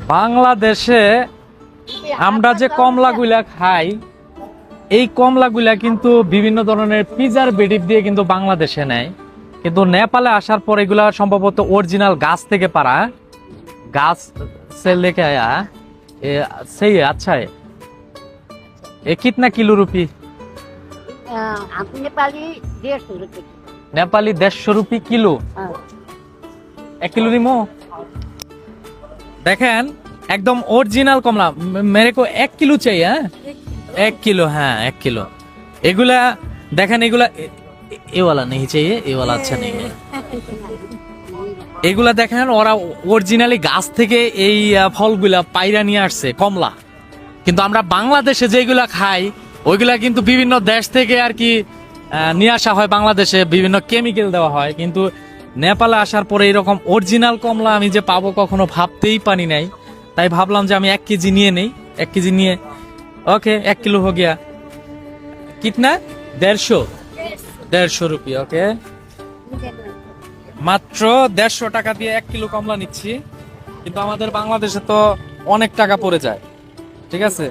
বাংলাদেশে আমরা যে কমলাগুলা খাই, এই কমলাগুলা কিন্তু বিভিন্ন ধরনের প্রিজারভেটিভ দিয়ে কিন্তু বাংলাদেশে নেয়, কিন্তু নেপালে আসার পর এগুলা সম্ভবত অরিজিনাল গাছ থেকে পারা, গাছ से लेके आया ये सही है, अच्छा है। ये कितना किलो रुपी? आपको नेपाली 150 रुपये नेपाली 150 रुपी किलो। 1 किलो निमो देखें एकदम ओरिजिनल कमला। मेरे को 1 किलो चाहिए। 1 किलो, हाँ 1 किलो। एगुला देखें, एगुला ये वाला नहीं चाहिए, ये वाला अच्छा नहीं है। এগুলা দেখেন ওরা অরিজিনালি গাছ থেকে এই ফলগুলা পাইরা নিয়ে আসছে কমলা, কিন্তু আমরা বাংলাদেশে যেগুলা খাই ওইগুলা কিন্তু বিভিন্ন দেশ থেকে আর কি নিয়ে আসা হয়, বাংলাদেশে বিভিন্ন কেমিক্যাল দেওয়া হয়, কিন্তু নেপালে আসার পরে এরকম অরিজিনাল কমলা আমি যে পাবো কখনো ভাবতেই পারি নাই। তাই ভাবলাম যে আমি 1 কেজি নিয়ে নেই। 1 কেজি নিয়ে ओके 1 किलो हो गया। कितना? 150 रुपये। ओके মাত্র 150 টাকা দিয়ে 1 কিলো কমলা নিচ্ছি, কিন্তু আমাদের বাংলাদেশে তো অনেক টাকা পড়ে যায়। ঠিক আছে।